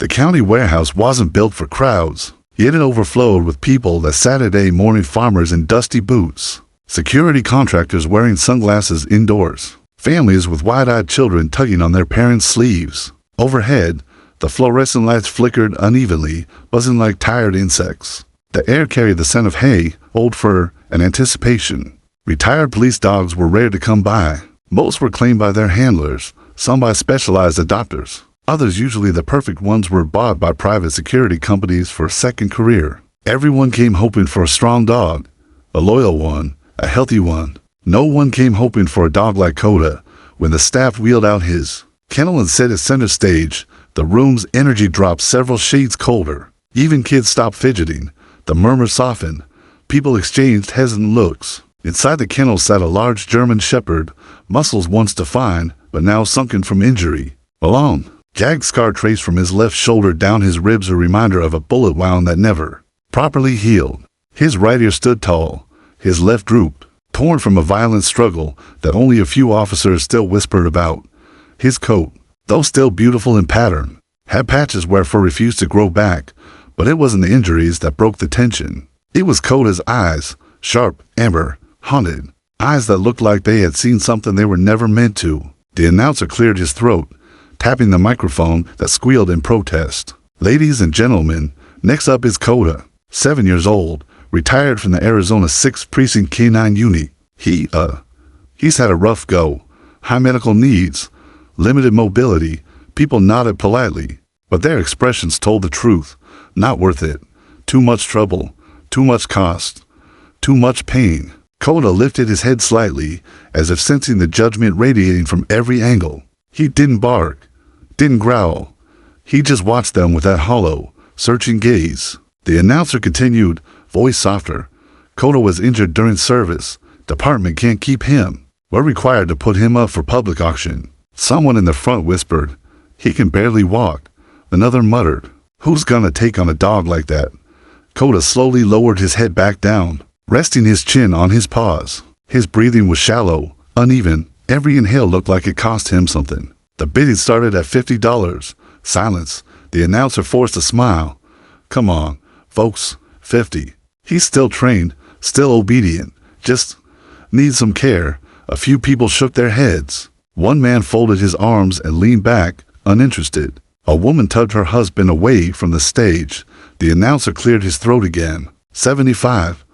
The county warehouse wasn't built for crowds, yet it overflowed with people that Saturday morning farmers in dusty boots, security contractors wearing sunglasses indoors, families with wide-eyed children tugging on their parents' sleeves. Overhead, the fluorescent lights flickered unevenly, buzzing like tired insects. The air carried the scent of hay, old fur, and anticipation. Retired police dogs were rare to come by. Most were claimed by their handlers, some by specialized adopters. Others, usually the perfect ones, were bought by private security companies for a second career. Everyone came hoping for a strong dog, a loyal one, a healthy one. No one came hoping for a dog like Coda. When the staff wheeled out his kennel and set it center stage, the room's energy dropped several shades colder. Even kids stopped fidgeting. The murmurs softened. People exchanged hesitant looks. Inside the kennel sat a large German shepherd, muscles once defined, but now sunken from injury. Alone, jagged scar traced from his left shoulder down his ribs, a reminder of a bullet wound that never properly healed. His right ear stood tall, his left drooped, torn from a violent struggle that only a few officers still whispered about. His coat, though still beautiful in pattern, had patches where fur refused to grow back, but it wasn't the injuries that broke the tension. It was Coda's eyes, sharp, amber, haunted, eyes that looked like they had seen something they were never meant to. The announcer cleared his throat, tapping the microphone that squealed in protest. Ladies and gentlemen, next up is Coda, 7 years old, retired from the Arizona 6th Precinct K-9 unit. He's had a rough go. High medical needs, limited mobility. People nodded politely, but their expressions told the truth. Not worth it. Too much trouble. Too much cost. Too much pain. Coda lifted his head slightly, as if sensing the judgment radiating from every angle. He didn't bark, didn't growl. He just watched them with that hollow, searching gaze. The announcer continued, voice softer. Coda was injured during service. Department can't keep him. We're required to put him up for public auction. Someone in the front whispered, he can barely walk. Another muttered, who's gonna take on a dog like that? Coda slowly lowered his head back down, resting his chin on his paws. His breathing was shallow, uneven. Every inhale looked like it cost him something. The bidding started at $50. Silence. The announcer forced a smile. Come on, folks, 50. He's still trained, still obedient, just needs some care. A few people shook their heads. One man folded his arms and leaned back, uninterested. A woman tugged her husband away from the stage. The announcer cleared his throat again. 75.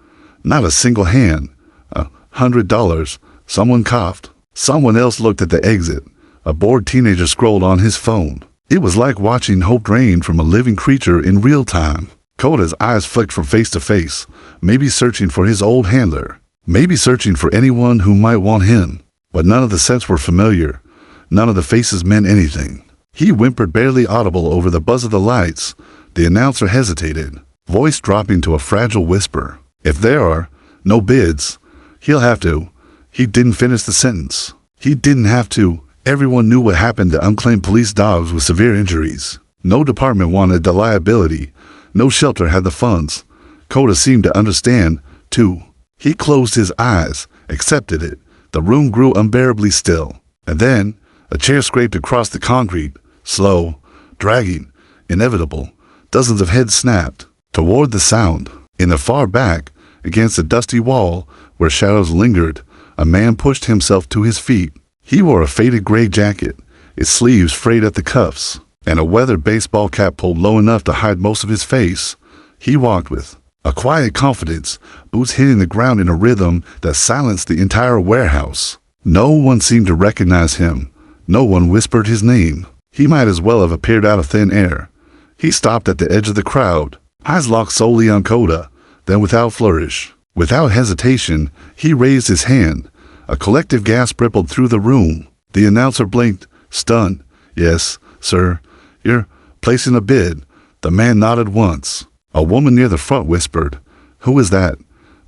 Not a single hand. $100. Someone coughed. Someone else looked at the exit. A bored teenager scrolled on his phone. It was like watching hope drain from a living creature in real time. Coda's eyes flicked from face to face, maybe searching for his old handler, maybe searching for anyone who might want him. But none of the scents were familiar. None of the faces meant anything. He whimpered, barely audible over the buzz of the lights. The announcer hesitated, voice dropping to a fragile whisper. If there are no bids, he'll have to. He didn't finish the sentence. He didn't have to. Everyone knew what happened to unclaimed police dogs with severe injuries. No department wanted the liability. No shelter had the funds. Coda seemed to understand, too. He closed his eyes, accepted it. The room grew unbearably still. And then, a chair scraped across the concrete, slow, dragging, inevitable. Dozens of heads snapped toward the sound. In the far back, against a dusty wall, where shadows lingered, a man pushed himself to his feet. He wore a faded gray jacket, its sleeves frayed at the cuffs, and a weathered baseball cap pulled low enough to hide most of his face. He walked with a quiet confidence, boots hitting the ground in a rhythm that silenced the entire warehouse. No one seemed to recognize him. No one whispered his name. He might as well have appeared out of thin air. He stopped at the edge of the crowd, eyes locked solely on Coda. Then, without flourish, without hesitation, he raised his hand. A collective gasp rippled through the room. The announcer blinked, stunned. Yes, sir. You're placing a bid. The man nodded once. A woman near the front whispered, who is that?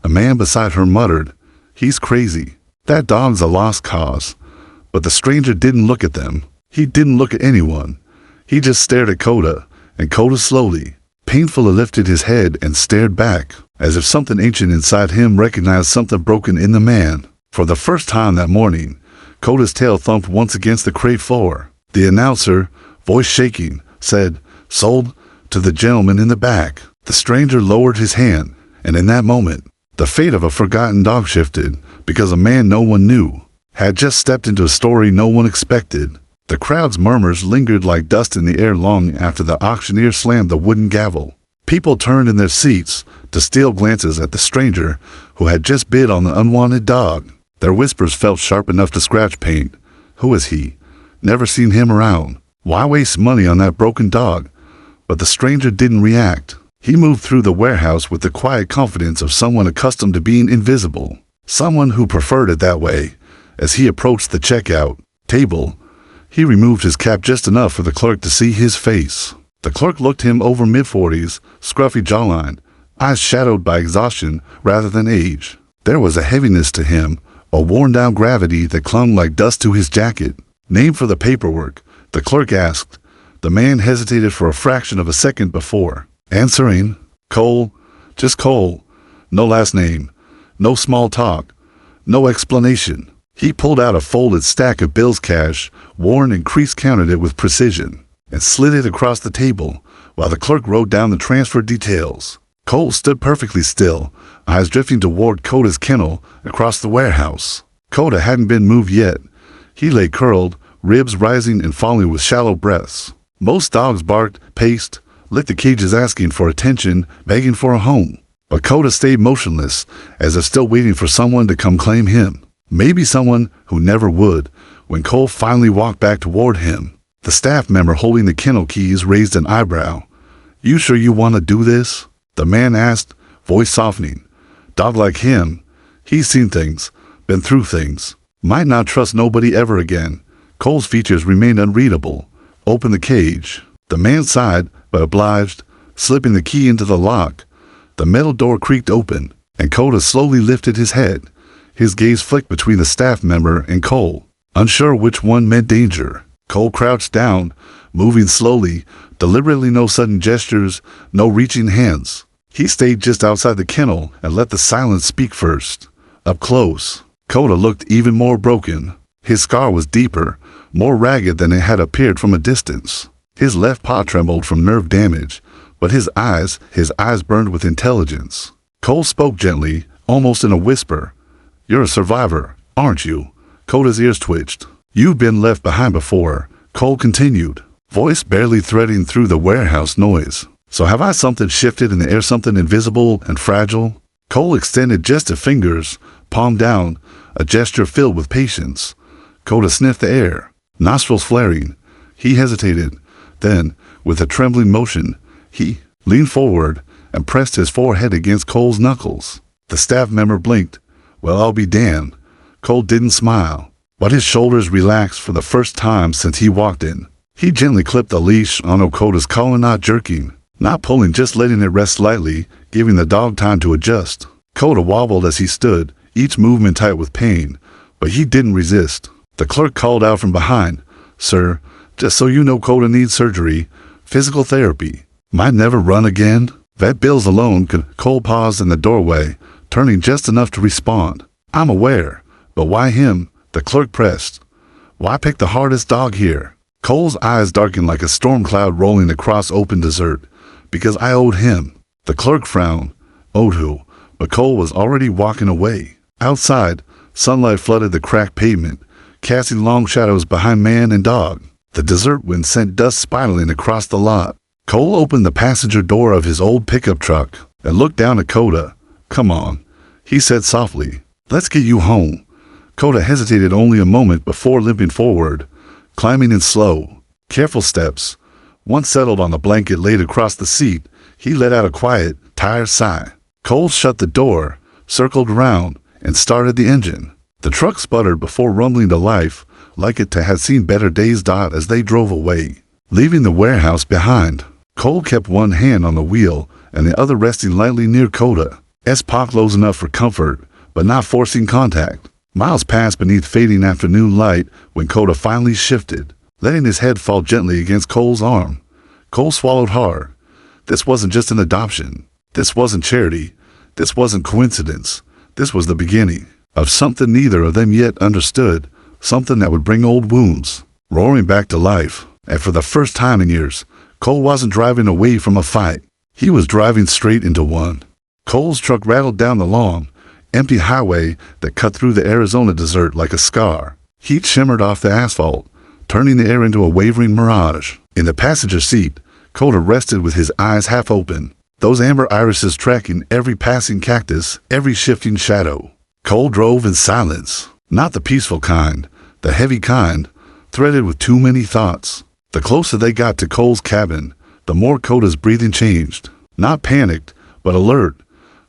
A man beside her muttered, he's crazy. That dog's a lost cause. But the stranger didn't look at them. He didn't look at anyone. He just stared at Coda, and Coda slowly, painfully lifted his head and stared back, as if something ancient inside him recognized something broken in the man. For the first time that morning, Coda's tail thumped once against the crate floor. The announcer, voice shaking, said, Sold to the gentleman in the back. The stranger lowered his hand, and in that moment, the fate of a forgotten dog shifted, because a man no one knew had just stepped into a story no one expected. The crowd's murmurs lingered like dust in the air long after the auctioneer slammed the wooden gavel. People turned in their seats to steal glances at the stranger who had just bid on the unwanted dog. Their whispers felt sharp enough to scratch pain. Who is he? Never seen him around. Why waste money on that broken dog? But the stranger didn't react. He moved through the warehouse with the quiet confidence of someone accustomed to being invisible. Someone who preferred it that way. As he approached the checkout table, he removed his cap just enough for the clerk to see his face. The clerk looked him over, mid-40s, scruffy jawline, eyes shadowed by exhaustion rather than age. There was a heaviness to him, a worn-down gravity that clung like dust to his jacket. Name for the paperwork, the clerk asked. The man hesitated for a fraction of a second before answering. Cole, just Cole. No last name, no small talk, no explanation. He pulled out a folded stack of bills cash, worn and crease-counted it with precision, and slid it across the table while the clerk wrote down the transfer details. Cole stood perfectly still, eyes drifting toward Coda's kennel across the warehouse. Coda hadn't been moved yet. He lay curled, ribs rising and falling with shallow breaths. Most dogs barked, paced, licked the cages asking for attention, begging for a home. But Coda stayed motionless, as if still waiting for someone to come claim him. Maybe someone who never would. When Cole finally walked back toward him, the staff member holding the kennel keys raised an eyebrow. You sure you want to do this? The man asked, voice softening. Dog like him, he's seen things, been through things. Might not trust nobody ever again. Cole's features remained unreadable. Open the cage. The man sighed, but obliged, slipping the key into the lock. The metal door creaked open, and Coda slowly lifted his head. His gaze flicked between the staff member and Cole, unsure which one meant danger. Cole crouched down, moving slowly, deliberately, no sudden gestures, no reaching hands. He stayed just outside the kennel and let the silence speak first. Up close, Coda looked even more broken. His scar was deeper, more ragged than it had appeared from a distance. His left paw trembled from nerve damage, but his eyes burned with intelligence. Cole spoke gently, almost in a whisper. You're a survivor, aren't you? Coda's ears twitched. You've been left behind before, Cole continued, voice barely threading through the warehouse noise. So have I something shifted in the air, something invisible and fragile? Cole extended just a fingers, palm down, a gesture filled with patience. Coda sniffed the air, nostrils flaring. He hesitated. Then, with a trembling motion, he leaned forward and pressed his forehead against Cole's knuckles. The staff member blinked. Well, I'll be damned. Cole didn't smile, but his shoulders relaxed for the first time since he walked in. He gently clipped the leash on Coda's collar, not jerking, not pulling, just letting it rest slightly, giving the dog time to adjust. Coda wobbled as he stood, each movement tight with pain, but he didn't resist. The clerk called out from behind, Sir, just so you know, Coda needs surgery, physical therapy. Might never run again. Vet bills alone could. Cole paused in the doorway, turning just enough to respond. I'm aware, but why him? The clerk pressed. Why pick the hardest dog here? Cole's eyes darkened like a storm cloud rolling across open desert. Because I owed him. The clerk frowned. Owed who? But Cole was already walking away. Outside, sunlight flooded the cracked pavement, casting long shadows behind man and dog. The desert wind sent dust spiraling across the lot. Cole opened the passenger door of his old pickup truck and looked down at Coda. Come on, he said softly. Let's get you home. Coda hesitated only a moment before limping forward, climbing in slow, careful steps. Once settled on the blanket laid across the seat, he let out a quiet, tired sigh. Cole shut the door, circled around, and started the engine. The truck sputtered before rumbling to life, like it had seen better days. As they drove away, leaving the warehouse behind, Cole kept one hand on the wheel and the other resting lightly near Coda. Paw close enough for comfort, but not forcing contact. Miles passed beneath fading afternoon light when Coda finally shifted, letting his head fall gently against Cole's arm. Cole swallowed hard. This wasn't just an adoption. This wasn't charity. This wasn't coincidence. This was the beginning of something neither of them yet understood, something that would bring old wounds roaring back to life. And for the first time in years, Cole wasn't driving away from a fight. He was driving straight into one. Cole's truck rattled down the long, empty highway that cut through the Arizona desert like a scar. Heat shimmered off the asphalt, turning the air into a wavering mirage. In the passenger seat, Cole rested with his eyes half open, those amber irises tracking every passing cactus, every shifting shadow. Cole drove in silence, not the peaceful kind, the heavy kind, threaded with too many thoughts. The closer they got to Cole's cabin, the more Coda's breathing changed. Not panicked, but alert,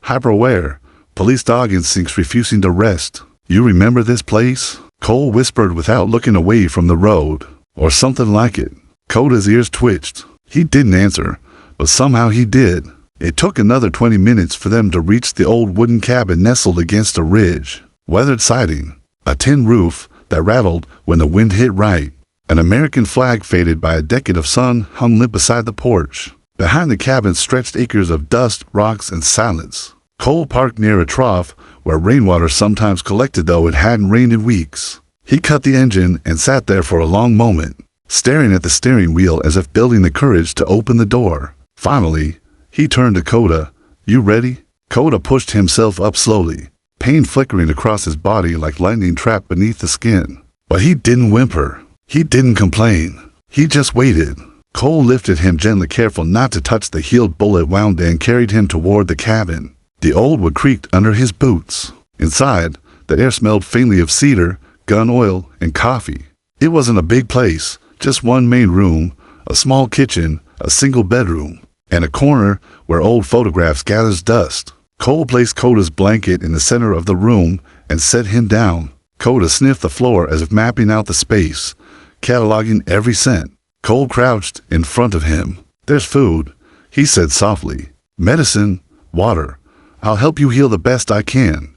hyper-aware, police dog instincts refusing to rest. "You remember this place?" Cole whispered without looking away from the road. "Or something like it." Coda's ears twitched. He didn't answer, but somehow he did. It took another 20 minutes for them to reach the old wooden cabin nestled against a ridge. Weathered siding, a tin roof that rattled when the wind hit right. An American flag faded by a decade of sun hung limp beside the porch. Behind the cabin stretched acres of dust, rocks, and silence. Cole parked near a trough where rainwater sometimes collected though it hadn't rained in weeks. He cut the engine and sat there for a long moment, staring at the steering wheel as if building the courage to open the door. Finally, he turned to Coda. "You ready?" Coda pushed himself up slowly, pain flickering across his body like lightning trapped beneath the skin. But he didn't whimper. He didn't complain. He just waited. Cole lifted him gently, careful not to touch the healed bullet wound, and carried him toward the cabin. The old wood creaked under his boots. Inside, the air smelled faintly of cedar, gun oil, and coffee. It wasn't a big place, just one main room, a small kitchen, a single bedroom, and a corner where old photographs gathered dust. Cole placed Coda's blanket in the center of the room and set him down. Coda sniffed the floor as if mapping out the space, cataloging every scent. Cole crouched in front of him. "There's food," he said softly. "Medicine, water. I'll help you heal the best I can."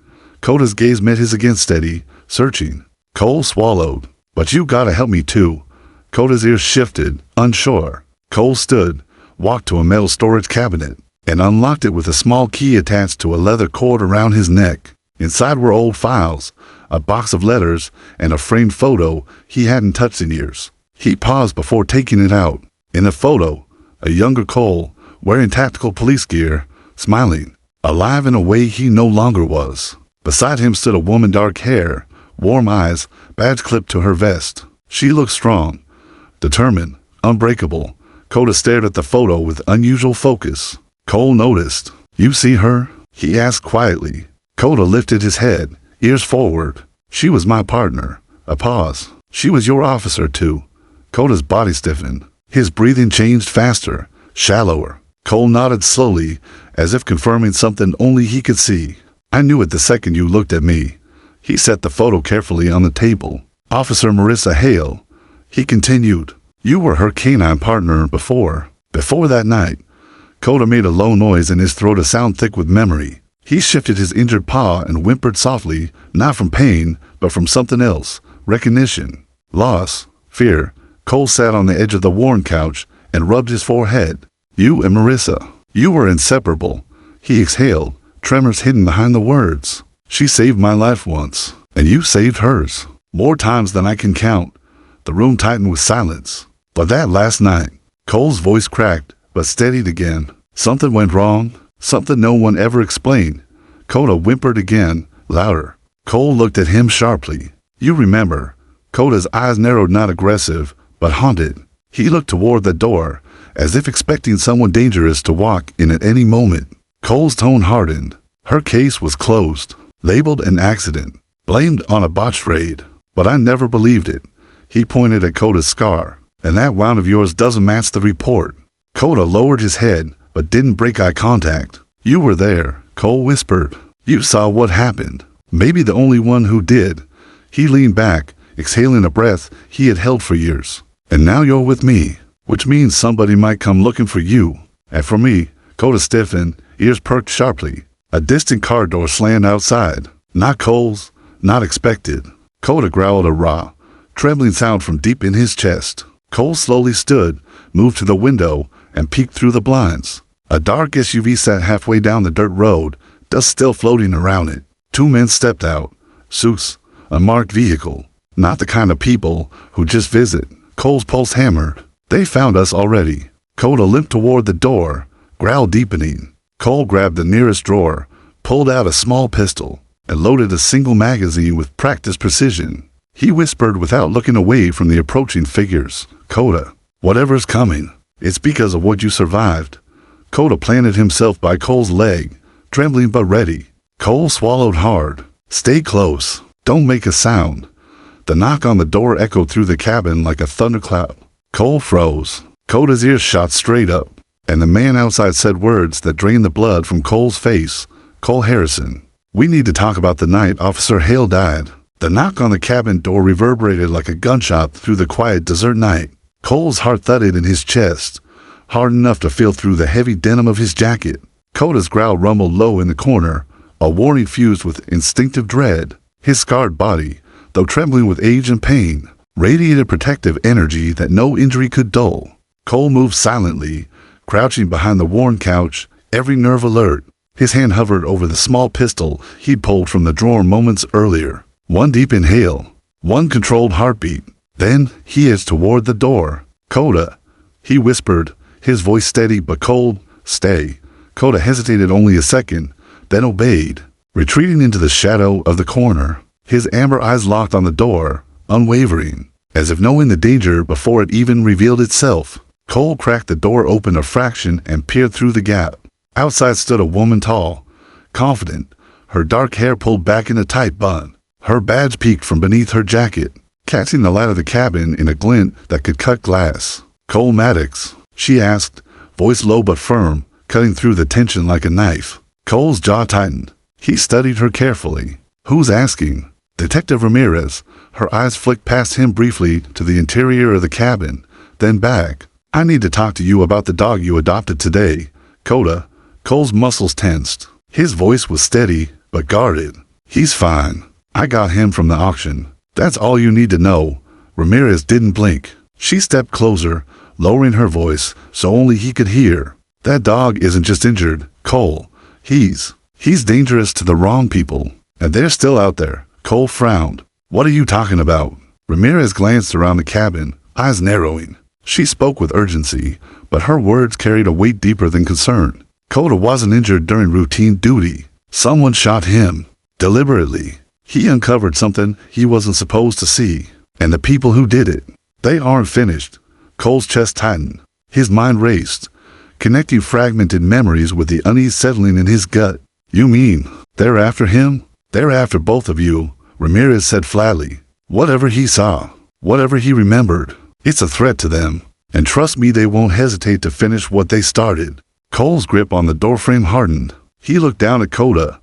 Coda's gaze met his again, steady, searching. Cole swallowed. "But you gotta help me too." Coda's ears shifted, unsure. Cole stood, walked to a metal storage cabinet, and unlocked it with a small key attached to a leather cord around his neck. Inside were old files, a box of letters, and a framed photo he hadn't touched in years. He paused before taking it out. In the photo, a younger Cole, wearing tactical police gear, smiling, alive in a way he no longer was. Beside him stood a woman, dark hair, warm eyes, badge clipped to her vest. She looked strong, determined, unbreakable. Coda stared at the photo with unusual focus. Cole noticed. "You see her?" he asked quietly. Coda lifted his head, ears forward. "She was my partner." A pause. "She was your officer too." Coda's body stiffened. His breathing changed faster, shallower. Cole nodded slowly, as if confirming something only he could see. "I knew it the second you looked at me." He set the photo carefully on the table. "Officer Marissa Hale," he continued. "You were her canine partner before that night." Coda made a low noise in his throat, a sound thick with memory. He shifted his injured paw and whimpered softly, not from pain, but from something else. Recognition. Loss. Fear. Cole sat on the edge of the worn couch and rubbed his forehead. "You and Marissa. You were inseparable." He exhaled, tremors hidden behind the words. "She saved my life once, and you saved hers. More times than I can count." The room tightened with silence. "But that last night," Cole's voice cracked, but steadied again. "Something went wrong. Something no one ever explained." Coda whimpered again, louder. Cole looked at him sharply. "You remember." Coda's eyes narrowed, not aggressive, but haunted. He looked toward the door, as if expecting someone dangerous to walk in at any moment. Cole's tone hardened. "Her case was closed, labeled an accident, blamed on a botched raid. But I never believed it." He pointed at Coda's scar. "And that wound of yours doesn't match the report." Coda lowered his head, but didn't break eye contact. "You were there," Cole whispered. "You saw what happened. Maybe the only one who did." He leaned back, exhaling a breath he had held for years. "And now you're with me, which means somebody might come looking for you. And for me." Coda stiffened, ears perked sharply. A distant car door slammed outside. Not Cole's, not expected. Coda growled a raw, trembling sound from deep in his chest. Cole slowly stood, moved to the window, and peeked through the blinds. A dark SUV sat halfway down the dirt road, dust still floating around it. Two men stepped out. Suits, a marked vehicle. Not the kind of people who just visit. Cole's pulse hammered. "They found us already." Coda limped toward the door, growl deepening. Cole grabbed the nearest drawer, pulled out a small pistol, and loaded a single magazine with practiced precision. He whispered without looking away from the approaching figures, "Coda, whatever's coming, it's because of what you survived." Coda planted himself by Cole's leg, trembling but ready. Cole swallowed hard. "Stay close. Don't make a sound." The knock on the door echoed through the cabin like a thunderclap. Cole froze. Coda's ears shot straight up, and the man outside said words that drained the blood from Cole's face. "Cole Harrison, we need to talk about the night Officer Hale died." The knock on the cabin door reverberated like a gunshot through the quiet desert night. Cole's heart thudded in his chest, hard enough to feel through the heavy denim of his jacket. Coda's growl rumbled low in the corner, a warning fused with instinctive dread. His scarred body, though trembling with age and pain, radiated protective energy that no injury could dull. Cole moved silently, crouching behind the worn couch, every nerve alert. His hand hovered over the small pistol he'd pulled from the drawer moments earlier. One deep inhale, one controlled heartbeat. Then he edged toward the door. "Coda," he whispered, his voice steady but cold. "Stay." Coda hesitated only a second, then obeyed, retreating into the shadow of the corner. His amber eyes locked on the door, unwavering, as if knowing the danger before it even revealed itself. Cole cracked the door open a fraction and peered through the gap. Outside stood a woman tall, confident, her dark hair pulled back in a tight bun. Her badge peeked from beneath her jacket, catching the light of the cabin in a glint that could cut glass. "Cole Maddox?" she asked, voice low but firm, cutting through the tension like a knife. Cole's jaw tightened. He studied her carefully. "Who's asking?" Detective Ramirez. Her eyes flicked past him briefly to the interior of the cabin, then back. "I need to talk to you about the dog you adopted today, Coda." Cole's muscles tensed. His voice was steady, but guarded. "He's fine. I got him from the auction. That's all you need to know." Ramirez didn't blink. She stepped closer, lowering her voice so only he could hear. "That dog isn't just injured, Cole. He's dangerous to the wrong people. And they're still out there." Cole frowned. "What are you talking about?" Ramirez glanced around the cabin, eyes narrowing. She spoke with urgency, but her words carried a weight deeper than concern. Coda wasn't injured during routine duty. Someone shot him. Deliberately. He uncovered something he wasn't supposed to see. And the people who did it, they aren't finished. Cole's chest tightened. His mind raced, connecting fragmented memories with the unease settling in his gut. "You mean, they're after him?" "They're after both of you," Ramirez said flatly. "Whatever he saw, whatever he remembered, it's a threat to them. And trust me, they won't hesitate to finish what they started." Cole's grip on the doorframe hardened. He looked down at Coda,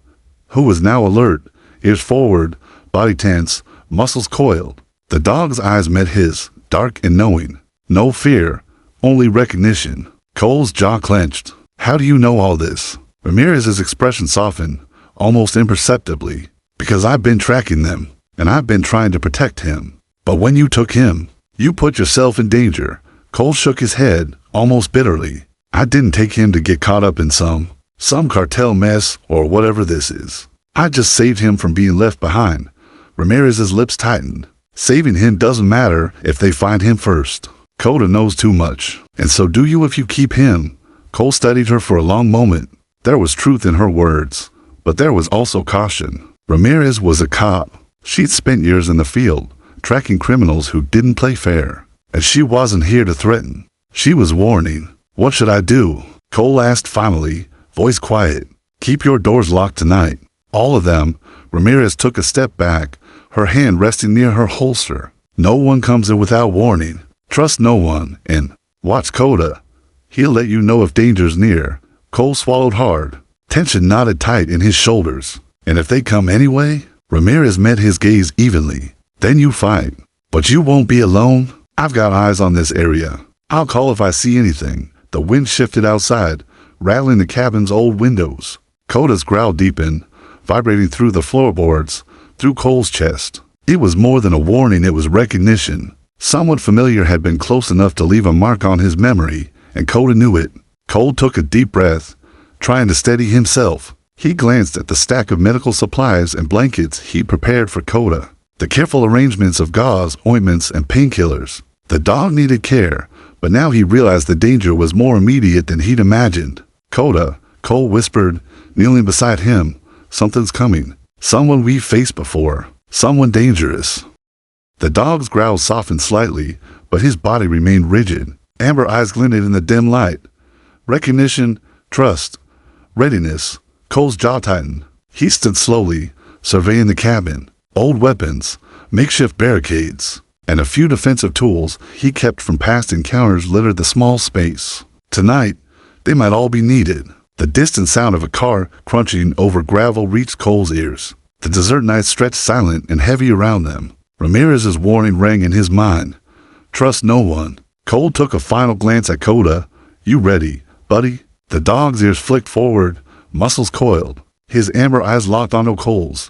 who was now alert, ears forward, body tense, muscles coiled. The dog's eyes met his, dark and knowing. No fear, only recognition. Cole's jaw clenched. "How do you know all this?" Ramirez's expression softened, almost imperceptibly. "Because I've been tracking them, and I've been trying to protect him. But when you took him, you put yourself in danger." Cole shook his head, almost bitterly. "I didn't take him to get caught up in some cartel mess or whatever this is. I just saved him from being left behind." Ramirez's lips tightened. "Saving him doesn't matter if they find him first. Coda knows too much, and so do you if you keep him." Cole studied her for a long moment. There was truth in her words, but there was also caution. Ramirez was a cop. She'd spent years in the field, tracking criminals who didn't play fair. And she wasn't here to threaten. She was warning. "What should I do?" Cole asked finally, voice quiet. "Keep your doors locked tonight. All of them." Ramirez took a step back, her hand resting near her holster. "No one comes in without warning. Trust no one, and watch Coda. He'll let you know if danger's near." Cole swallowed hard. Tension knotted tight in his shoulders. "And if they come anyway?" Ramirez met his gaze evenly. "Then you fight. But you won't be alone. I've got eyes on this area. I'll call if I see anything." The wind shifted outside, rattling the cabin's old windows. Coda's growl deepened, vibrating through the floorboards, through Cole's chest. It was more than a warning, it was recognition. Someone familiar had been close enough to leave a mark on his memory, and Coda knew it. Cole took a deep breath, trying to steady himself. He glanced at the stack of medical supplies and blankets he'd prepared for Coda. The careful arrangements of gauze, ointments, and painkillers. The dog needed care, But now he realized the danger was more immediate than he'd imagined. Coda, Cole whispered, kneeling beside him. Something's coming. Someone we've faced before. Someone dangerous. The dog's growl softened slightly, but his body remained rigid. Amber eyes glinted in the dim light. Recognition, trust, readiness. Cole's jaw tightened. He stood slowly, surveying the cabin. Old weapons, makeshift barricades, and a few defensive tools he kept from past encounters littered the small space. Tonight, they might all be needed. The distant sound of a car crunching over gravel reached Cole's ears. The desert night stretched silent and heavy around them. Ramirez's warning rang in his mind. Trust no one. Cole took a final glance at Coda. You ready, buddy? The dog's ears flicked forward, muscles coiled. His amber eyes locked onto Cole's.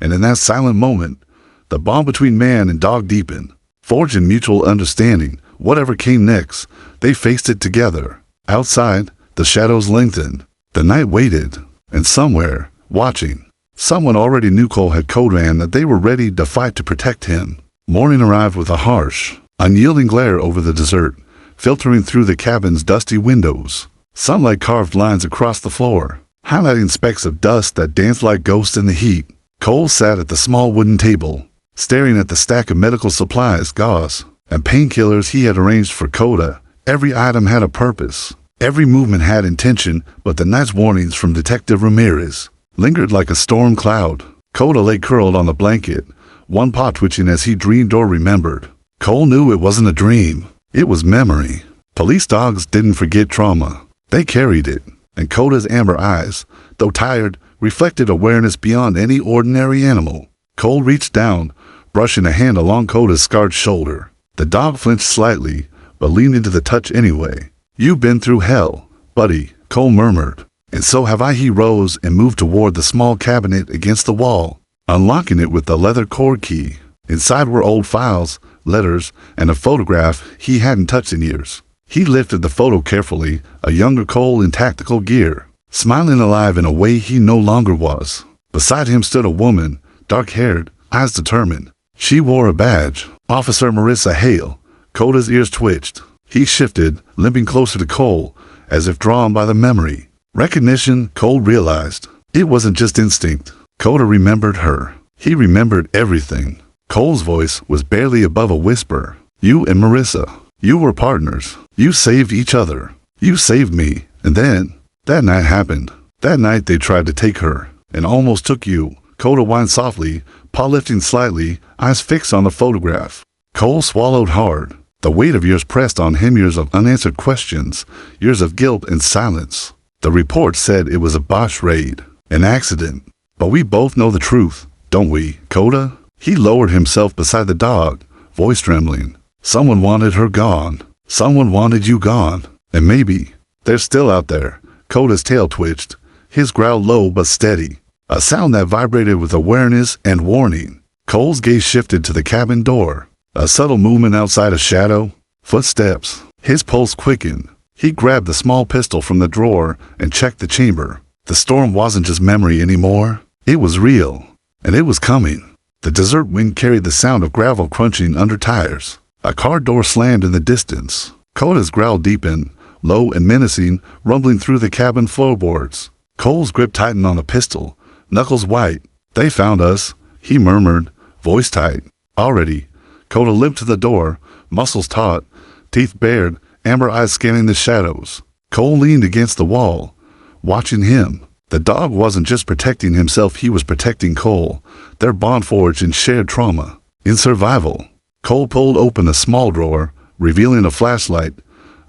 And in that silent moment, the bond between man and dog deepened. Forged in mutual understanding, whatever came next, they faced it together. Outside, the shadows lengthened. The night waited, and somewhere, watching, someone already knew Cole had code ran that they were ready to fight to protect him. Morning arrived with a harsh, unyielding glare over the desert, filtering through the cabin's dusty windows. Sunlight carved lines across the floor, highlighting specks of dust that danced like ghosts in the heat. Cole sat at the small wooden table, staring at the stack of medical supplies, gauze, and painkillers he had arranged for Coda. Every item had a purpose. Every movement had intention, but the night's warnings from Detective Ramirez lingered like a storm cloud. Coda lay curled on the blanket, one paw twitching as he dreamed or remembered. Cole knew it wasn't a dream. It was memory. Police dogs didn't forget trauma. They carried it, and Coda's amber eyes, though tired, reflected awareness beyond any ordinary animal. Cole reached down, brushing a hand along Coda's scarred shoulder. The dog flinched slightly, but leaned into the touch anyway. You've been through hell, buddy, Cole murmured. And so have I. He rose and moved toward the small cabinet against the wall, unlocking it with the leather cord key. Inside were old files, letters, and a photograph he hadn't touched in years. He lifted the photo carefully, a younger Cole in tactical gear, smiling alive in a way he no longer was. Beside him stood a woman, dark-haired, eyes determined. She wore a badge. Officer Marissa Hale. Coda's ears twitched. He shifted, limping closer to Cole, as if drawn by the memory. Recognition, Cole realized. It wasn't just instinct. Coda remembered her. He remembered everything. Cole's voice was barely above a whisper. You and Marissa. You were partners. You saved each other. You saved me. And then, that night happened. That night they tried to take her, and almost took you. Coda whined softly, paw lifting slightly, eyes fixed on the photograph. Cole swallowed hard. The weight of years pressed on him, years of unanswered questions, years of guilt and silence. The report said it was a botched raid, an accident. But we both know the truth, don't we, Coda? He lowered himself beside the dog, voice trembling. Someone wanted her gone. Someone wanted you gone. And maybe they're still out there. Coda's tail twitched, his growl low but steady, a sound that vibrated with awareness and warning. Cole's gaze shifted to the cabin door. A subtle movement outside, a shadow, footsteps. His pulse quickened. He grabbed the small pistol from the drawer and checked the chamber. The storm wasn't just memory anymore. It was real, and it was coming. The desert wind carried the sound of gravel crunching under tires. A car door slammed in the distance. Coda's growl deepened, low and menacing, rumbling through the cabin floorboards. Cole's grip tightened on the pistol, knuckles white. They found us, he murmured, voice tight. Already. Coda limped to the door, muscles taut, teeth bared, amber eyes scanning the shadows. Cole leaned against the wall, watching him. The dog wasn't just protecting himself, he was protecting Cole, their bond forged in shared trauma, in survival. Cole pulled open a small drawer, revealing a flashlight,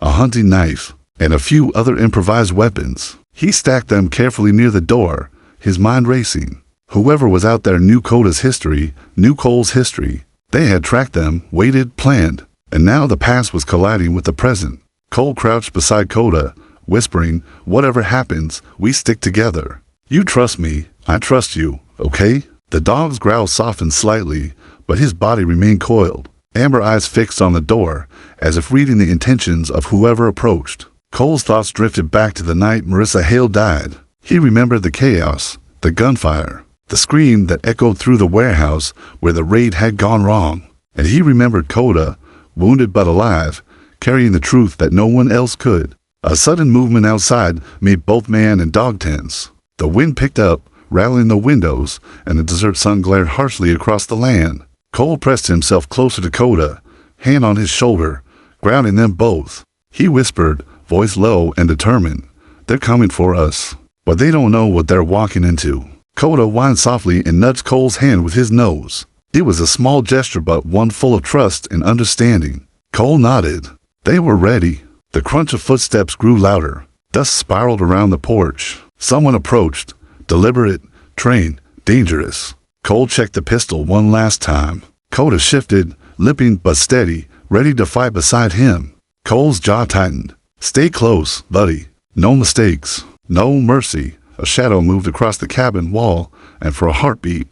a hunting knife, and a few other improvised weapons. He stacked them carefully near the door, his mind racing. Whoever was out there knew Coda's history, knew Cole's history. They had tracked them, waited, planned, and now the past was colliding with the present. Cole crouched beside Coda, whispering, whatever happens, we stick together. You trust me, I trust you, okay? The dog's growl softened slightly, but his body remained coiled, amber eyes fixed on the door, as if reading the intentions of whoever approached. Cole's thoughts drifted back to the night Marissa Hale died. He remembered the chaos, the gunfire, the scream that echoed through the warehouse where the raid had gone wrong. And he remembered Coda, wounded but alive, carrying the truth that no one else could. A sudden movement outside made both man and dog tense. The wind picked up, rattling the windows, and the desert sun glared harshly across the land. Cole pressed himself closer to Coda, hand on his shoulder, grounding them both. He whispered, voice low and determined, "They're coming for us, but they don't know what they're walking into." Coda whined softly and nudged Cole's hand with his nose. It was a small gesture, but one full of trust and understanding. Cole nodded. They were ready. The crunch of footsteps grew louder. Dust spiraled around the porch. Someone approached. Deliberate, trained, dangerous. Cole checked the pistol one last time. Coda shifted, limping but steady, ready to fight beside him. Cole's jaw tightened. "Stay close, buddy. No mistakes. No mercy." A shadow moved across the cabin wall, and for a heartbeat,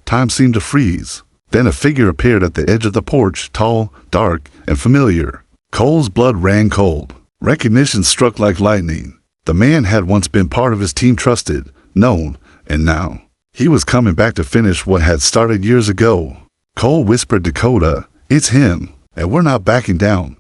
time seemed to freeze. Then a figure appeared at the edge of the porch, tall, dark, and familiar. Cole's blood ran cold. Recognition struck like lightning. The man had once been part of his team, trusted, known, and now he was coming back to finish what had started years ago. Cole whispered to Coda, "It's him, and we're not backing down."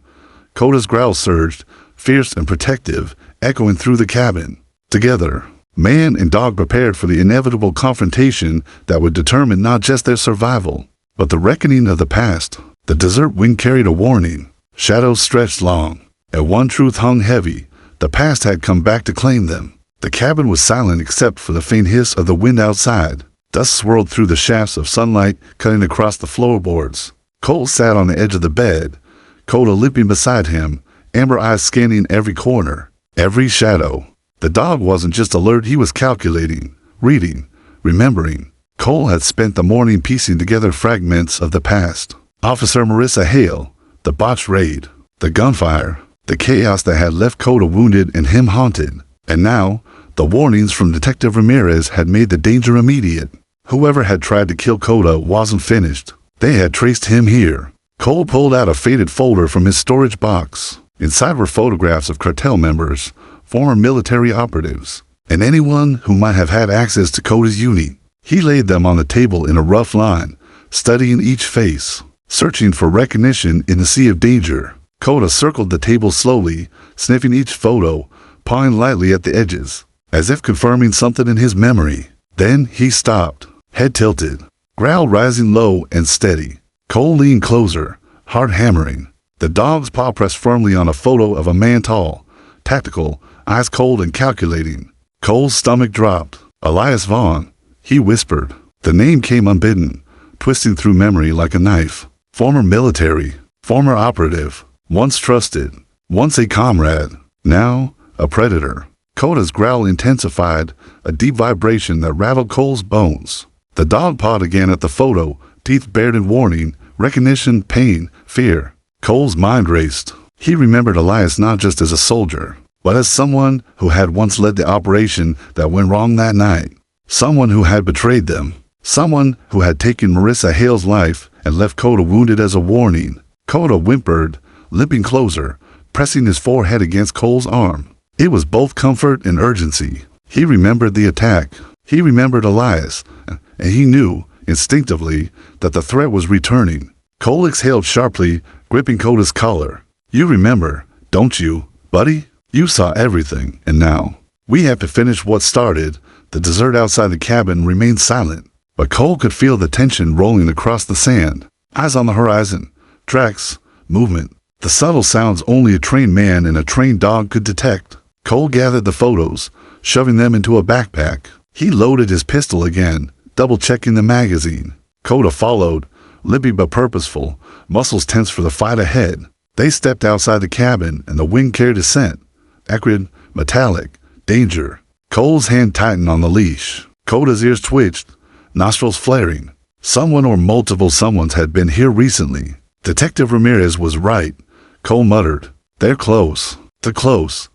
Coda's growl surged, fierce and protective, echoing through the cabin. Together, man and dog prepared for the inevitable confrontation that would determine not just their survival, but the reckoning of the past. The desert wind carried a warning. Shadows stretched long, and one truth hung heavy. The past had come back to claim them. The cabin was silent except for the faint hiss of the wind outside. Dust swirled through the shafts of sunlight, cutting across the floorboards. Cole sat on the edge of the bed, Coda limping beside him, amber eyes scanning every corner, every shadow. The dog wasn't just alert, he was calculating, reading, remembering. Cole had spent the morning piecing together fragments of the past. Officer Marissa Hale, the botched raid, the gunfire, the chaos that had left Coda wounded and him haunted. And now, the warnings from Detective Ramirez had made the danger immediate. Whoever had tried to kill Coda wasn't finished. They had traced him here. Cole pulled out a faded folder from his storage box. Inside were photographs of cartel members, former military operatives, and anyone who might have had access to Coda's unit. He laid them on the table in a rough line, studying each face, searching for recognition in the sea of danger. Coda circled the table slowly, sniffing each photo, pawing lightly at the edges, as if confirming something in his memory. Then he stopped, head tilted, growl rising low and steady. Cole leaned closer, heart hammering. The dog's paw pressed firmly on a photo of a man tall, tactical, eyes cold and calculating. Cole's stomach dropped. Elias Vaughn, he whispered. The name came unbidden, twisting through memory like a knife. Former military, former operative, once trusted, once a comrade, now a predator. Coda's growl intensified, a deep vibration that rattled Cole's bones. The dog pawed again at the photo, teeth bared in warning, recognition, pain, fear. Cole's mind raced. He remembered Elias not just as a soldier, but as someone who had once led the operation that went wrong that night. Someone who had betrayed them. Someone who had taken Marissa Hale's life and left Coda wounded as a warning. Coda whimpered, limping closer, pressing his forehead against Cole's arm. It was both comfort and urgency. He remembered the attack. He remembered Elias, and he knew, instinctively, that the threat was returning. Cole exhaled sharply, gripping Coda's collar. "You remember, don't you, buddy? You saw everything, and now we have to finish what started." The desert outside the cabin remained silent, but Cole could feel the tension rolling across the sand. Eyes on the horizon, tracks, movement, the subtle sounds only a trained man and a trained dog could detect. Cole gathered the photos, shoving them into a backpack. He loaded his pistol again, double-checking the magazine. Coda followed, limpy but purposeful, muscles tense for the fight ahead. They stepped outside the cabin, and the wind carried a scent. Acrid, metallic, danger. Cole's hand tightened on the leash. Coda's ears twitched, nostrils flaring. Someone or multiple someones had been here recently. Detective Ramirez was right. Cole muttered, "They're close. They're close."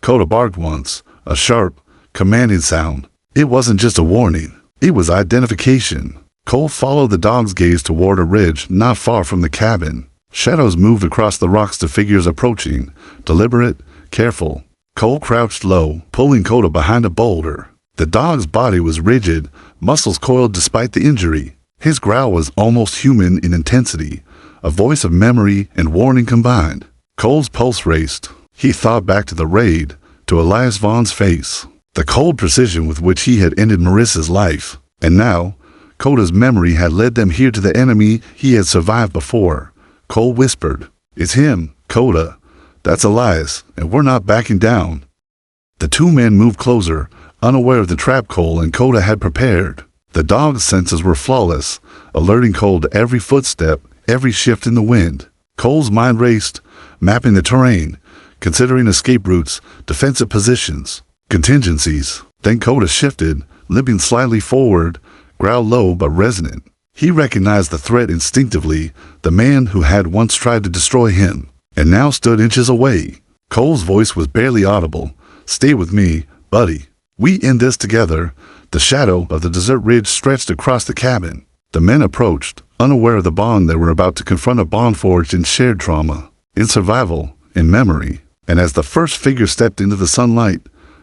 Coda barked once, a sharp, commanding sound. It wasn't just a warning. It was identification. Cole followed the dog's gaze toward a ridge not far from the cabin. Shadows moved across the rocks to figures approaching, deliberate, careful. Cole crouched low, pulling Coda behind a boulder. The dog's body was rigid, muscles coiled despite the injury. His growl was almost human in intensity, a voice of memory and warning combined. Cole's pulse raced. He thought back to the raid, to Elias Vaughn's face, the cold precision with which he had ended Marissa's life. And now, Coda's memory had led them here to the enemy he had survived before. Cole whispered, "It's him, Coda. That's Elias, and we're not backing down." The two men moved closer, unaware of the trap Cole and Coda had prepared. The dog's senses were flawless, alerting Cole to every footstep, every shift in the wind. Cole's mind raced, mapping the terrain, considering escape routes, defensive positions, contingencies. Then Coda shifted, limping slightly forward, growl low but resonant. He recognized the threat instinctively, the man who had once tried to destroy him, and now stood inches away. Cole's voice was barely audible. "Stay with me, buddy. We end this together." The shadow of the desert ridge stretched across the cabin. The men approached, unaware of the bond they were about to confront, a bond forged in shared trauma, in survival, in memory. And as the first figure stepped into the sunlight,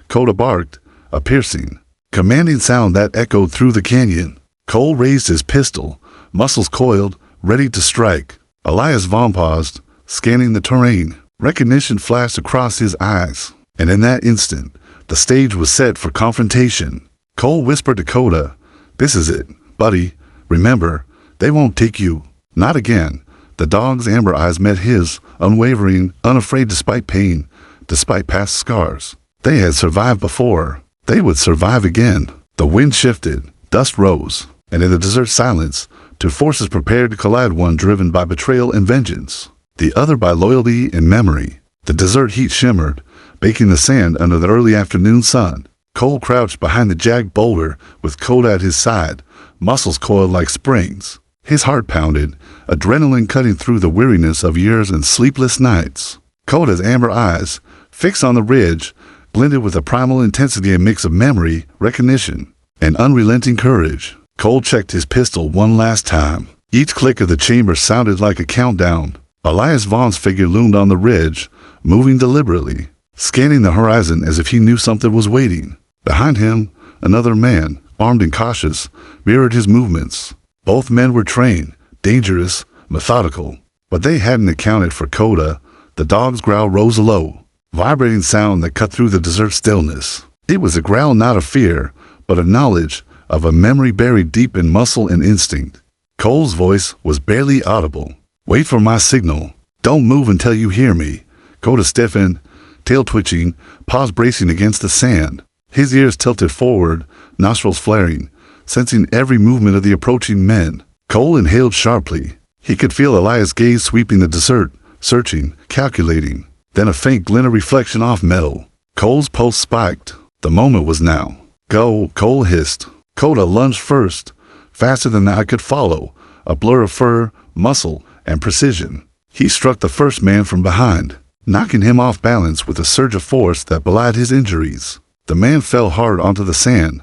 Coda barked, a piercing, commanding sound that echoed through the canyon. Cole raised his pistol, muscles coiled, ready to strike. Elias Vaughn paused, scanning the terrain. Recognition flashed across his eyes, and in that instant, the stage was set for confrontation. Cole whispered to Coda, "This is it, buddy. Remember, they won't take you. Not again." The dog's amber eyes met his, unwavering, unafraid despite pain, despite past scars. They had survived before. They would survive again. The wind shifted, dust rose, and in the desert silence, two forces prepared to collide, one driven by betrayal and vengeance, the other by loyalty and memory. The desert heat shimmered, baking the sand under the early afternoon sun. Cole crouched behind the jagged boulder with Coda at his side, muscles coiled like springs. His heart pounded, adrenaline cutting through the weariness of years and sleepless nights. Coda's amber eyes, fixed on the ridge, blended with a primal intensity, a mix of memory, recognition, and unrelenting courage. Cole checked his pistol one last time. Each click of the chamber sounded like a countdown. Elias Vaughn's figure loomed on the ridge, moving deliberately, scanning the horizon as if he knew something was waiting. Behind him, another man, armed and cautious, mirrored his movements. Both men were trained, dangerous, methodical, but they hadn't accounted for Coda. The dog's growl rose low, vibrating sound that cut through the desert stillness. It was a growl not of fear, but a knowledge of a memory buried deep in muscle and instinct. Cole's voice was barely audible. "Wait for my signal. Don't move until you hear me." Coda stiffened, tail twitching, paws bracing against the sand. His ears tilted forward, nostrils flaring, sensing every movement of the approaching men. Cole inhaled sharply. He could feel Elias' gaze sweeping the desert, searching, calculating. Then a faint glint of reflection off metal. Cole's pulse spiked. The moment was now. "Go," Cole hissed. Coda lunged first, faster than the eye could follow, a blur of fur, muscle, and precision. He struck the first man from behind, knocking him off balance with a surge of force that belied his injuries. The man fell hard onto the sand,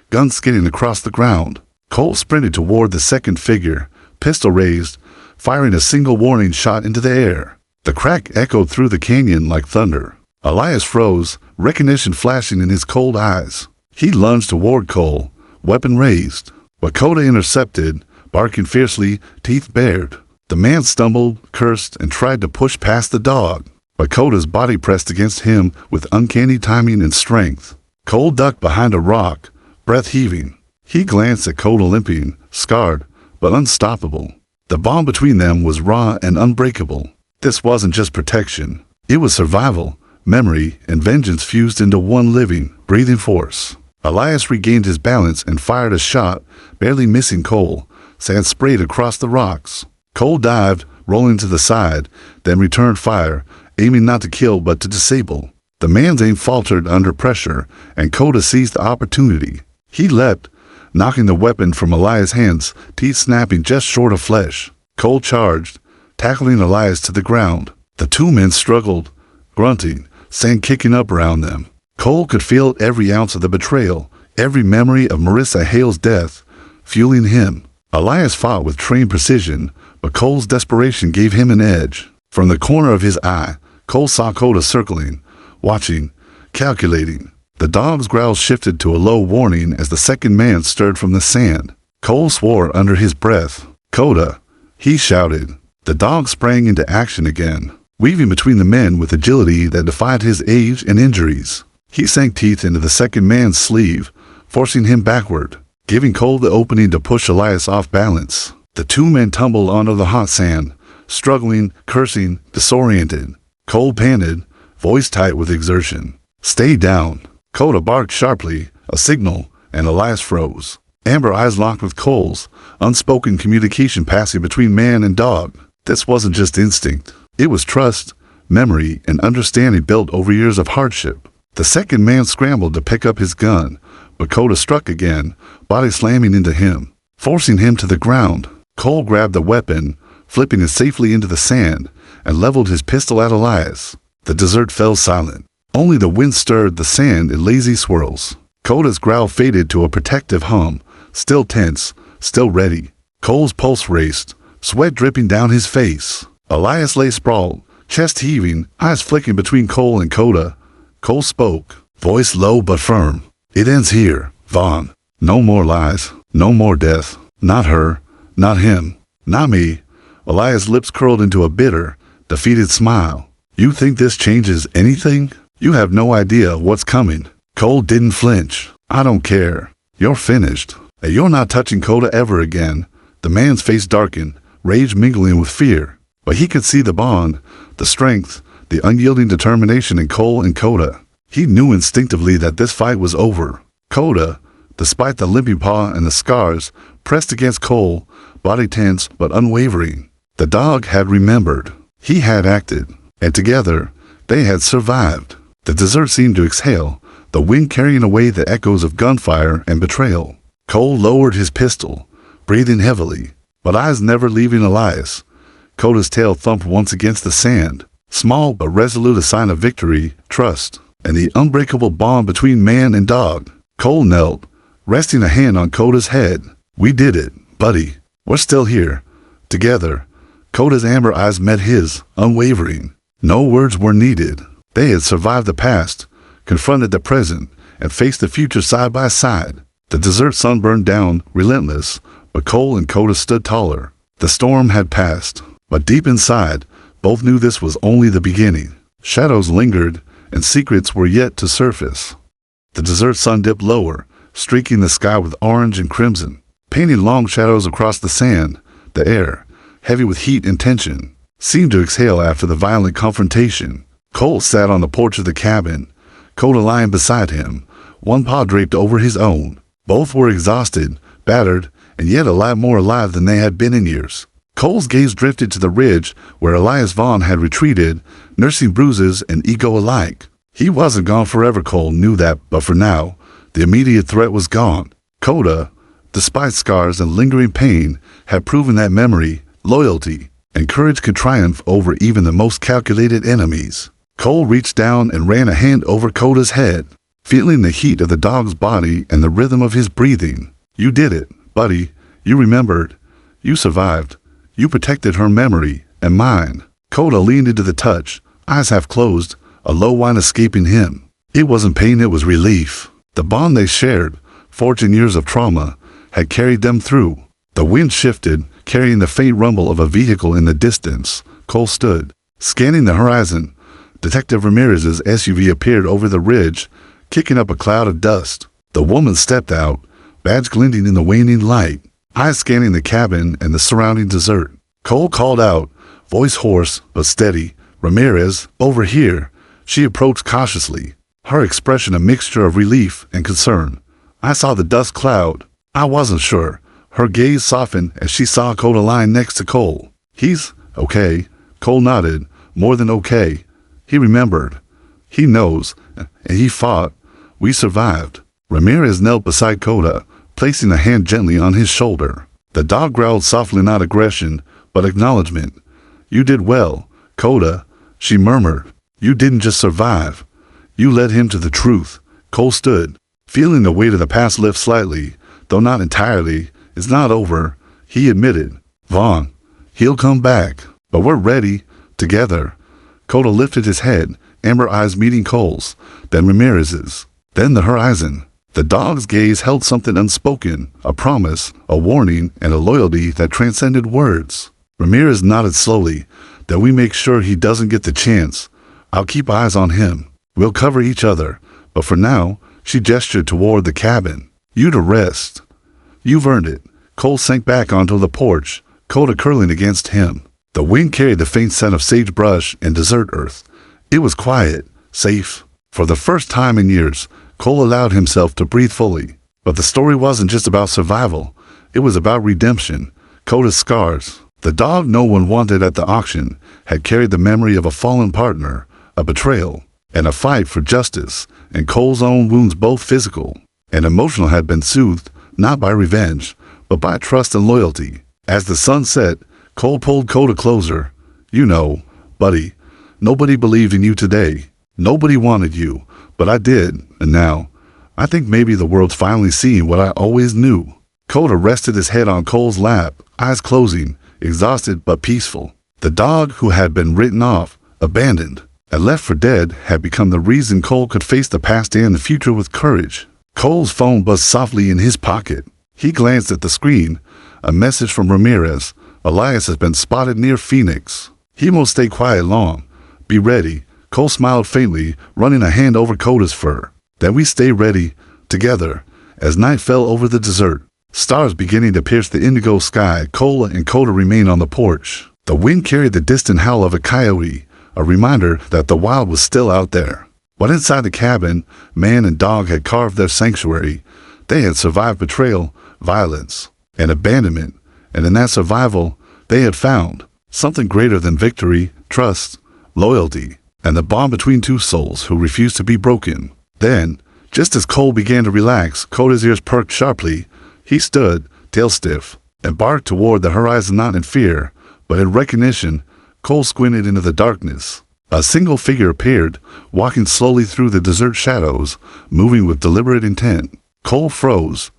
gun skidding across the ground. Cole sprinted toward the second figure, pistol raised, firing a single warning shot into the air. The crack echoed through the canyon like thunder. Elias froze, recognition flashing in his cold eyes. He lunged toward Cole, weapon raised, but Coda intercepted, barking fiercely, teeth bared. The man stumbled, cursed, and tried to push past the dog, but Coda's body pressed against him with uncanny timing and strength. Cole ducked behind a rock, breath heaving. He glanced at Coda limping, scarred, but unstoppable. The bond between them was raw and unbreakable. This wasn't just protection. It was survival, memory, and vengeance fused into one living, breathing force. Elias regained his balance and fired a shot, barely missing Cole. Sand sprayed across the rocks. Cole dived, rolling to the side, then returned fire, aiming not to kill but to disable. The man's aim faltered under pressure, and Coda seized the opportunity. He leapt, knocking the weapon from Elias' hands, teeth snapping just short of flesh. Cole charged, tackling Elias to the ground. The two men struggled, grunting, sand kicking up around them. Cole could feel every ounce of the betrayal, every memory of Marissa Hale's death, fueling him. Elias fought with trained precision, but Cole's desperation gave him an edge. From the corner of his eye, Cole saw Coda circling, watching, calculating. The dog's growl shifted to a low warning as the second man stirred from the sand. Cole swore under his breath. "Coda!" he shouted. The dog sprang into action again. weaving between the men with agility that defied his age and injuries. He sank teeth into the second man's sleeve, forcing him backward, giving Cole the opening to push Elias off balance. The two men tumbled onto the hot sand, struggling, cursing, disoriented. Cole panted, voice tight with exertion. "Stay down." Coda barked sharply, a signal, and Elias froze. Amber eyes locked with Cole's, unspoken communication passing between man and dog. This wasn't just instinct. It was trust, memory, and understanding built over years of hardship. The second man scrambled to pick up his gun, but Coda struck again, body slamming into him, forcing him to the ground. Cole grabbed the weapon, flipping it safely into the sand, and leveled his pistol at Elias. The desert fell silent. Only the wind stirred the sand in lazy swirls. Coda's growl faded to a protective hum, still tense, still ready. Cole's pulse raced, sweat dripping down his face. Elias lay sprawled, chest heaving, eyes flicking between Cole and Coda. Cole spoke, voice low but firm. "It ends here, Vaughn. No more lies, no more death. Not her, not him, not me." Elias' lips curled into a bitter, defeated smile. "You think this changes anything? You have no idea what's coming." Cole didn't flinch. "I don't care. You're finished. And you're not touching Coda ever again." The man's face darkened, rage mingling with fear. But he could see the bond, the strength, the unyielding determination in Cole and Coda. He knew instinctively that this fight was over. Coda, despite the limping paw and the scars, pressed against Cole, body tense but unwavering. The dog had remembered. He had acted. And together, they had survived. The desert seemed to exhale, the wind carrying away the echoes of gunfire and betrayal. Cole lowered his pistol, breathing heavily, but eyes never leaving Elias. Coda's tail thumped once against the sand, small but resolute a sign of victory, trust, and the unbreakable bond between man and dog. Cole knelt, resting a hand on Coda's head. "We did it, buddy. We're still here. Together." Coda's amber eyes met his, unwavering. No words were needed. They had survived the past, confronted the present, and faced the future side by side. The desert sun burned down, relentless, but Cole and Coda stood taller. The storm had passed, but deep inside, both knew this was only the beginning. Shadows lingered, and secrets were yet to surface. The desert sun dipped lower, streaking the sky with orange and crimson, painting long shadows across the sand. The air, heavy with heat and tension, seemed to exhale after the violent confrontation. Cole sat on the porch of the cabin, Coda lying beside him, one paw draped over his own. Both were exhausted, battered, and yet a lot more alive than they had been in years. Cole's gaze drifted to the ridge where Elias Vaughn had retreated, nursing bruises and ego alike. He wasn't gone forever, Cole knew that, but for now, the immediate threat was gone. Coda, despite scars and lingering pain, had proven that memory, loyalty, and courage could triumph over even the most calculated enemies. Cole reached down and ran a hand over Coda's head, feeling the heat of the dog's body and the rhythm of his breathing. "You did it, buddy. You remembered. You survived. You protected her memory and mine." Coda leaned into the touch, eyes half closed, a low whine escaping him. It wasn't pain, it was relief. The bond they shared, forged in years of trauma, had carried them through. The wind shifted, carrying the faint rumble of a vehicle in the distance. Cole stood, scanning the horizon. Detective Ramirez's SUV appeared over the ridge, kicking up a cloud of dust. The woman stepped out, badge glinting in the waning light, eyes scanning the cabin and the surrounding desert. Cole called out, voice hoarse but steady, "Ramirez, over here." She approached cautiously, her expression a mixture of relief and concern. "I saw the dust cloud. I wasn't sure." Her gaze softened as she saw Coda lying next to Cole. "He's okay." Cole nodded, "More than okay. He remembered. He knows. And he fought. We survived." Ramirez knelt beside Coda, placing a hand gently on his shoulder. The dog growled softly, not aggression, but acknowledgement. "You did well, Coda," she murmured. "You didn't just survive. You led him to the truth." Cole stood, feeling the weight of the past lift slightly, though not entirely. "It's not over," he admitted. "Vaughn, he'll come back. But we're ready, together." Coda lifted his head, amber eyes meeting Cole's, then Ramirez's, then the horizon. The dog's gaze held something unspoken, a promise, a warning, and a loyalty that transcended words. Ramirez nodded slowly, that we make sure he doesn't get the chance. I'll keep eyes on him. We'll cover each other. But for now, she gestured toward the cabin. You to rest. You've earned it. Cole sank back onto the porch, Coda curling against him. The wind carried the faint scent of sagebrush and desert earth. It was quiet, safe. For the first time in years, Cole allowed himself to breathe fully. But the story wasn't just about survival. It was about redemption. Coda's scars. The dog no one wanted at the auction had carried the memory of a fallen partner, a betrayal, and a fight for justice, and Cole's own wounds, both physical and emotional, had been soothed not by revenge, but by trust and loyalty. As the sun set, Cole pulled Coda closer. You know, buddy, nobody believed in you today. Nobody wanted you, but I did, and now, I think maybe the world's finally seeing what I always knew. Coda rested his head on Cole's lap, eyes closing, exhausted but peaceful. The dog who had been written off, abandoned, and left for dead had become the reason Cole could face the past and the future with courage. Cole's phone buzzed softly in his pocket. He glanced at the screen. A message from Ramirez. Elias has been spotted near Phoenix. He won't stay quiet long. Be ready. Cole smiled faintly, running a hand over Coda's fur. Then we stay ready, together. As night fell over the desert, stars beginning to pierce the indigo sky, Cole and Coda remained on the porch. The wind carried the distant howl of a coyote, a reminder that the wild was still out there. But inside the cabin, man and dog had carved their sanctuary. They had survived betrayal, violence, and abandonment, and in that survival, they had found something greater than victory, trust, loyalty, and the bond between two souls who refused to be broken. Then, just as Cole began to relax, Coda's ears perked sharply. He stood, tail stiff, and barked toward the horizon, not in fear, but in recognition. Cole squinted into the darkness. A single figure appeared, walking slowly through the desert shadows, moving with deliberate intent. Cole froze.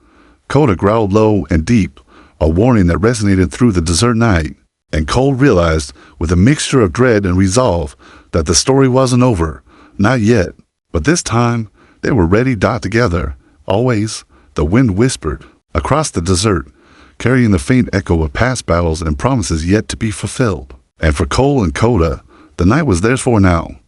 Coda growled low and deep, a warning that resonated through the desert night. And Cole realized, with a mixture of dread and resolve, that the story wasn't over. Not yet. But this time, they were ready, together. Always, the wind whispered across the desert, carrying the faint echo of past battles and promises yet to be fulfilled. And for Cole and Coda, the night was theirs for now.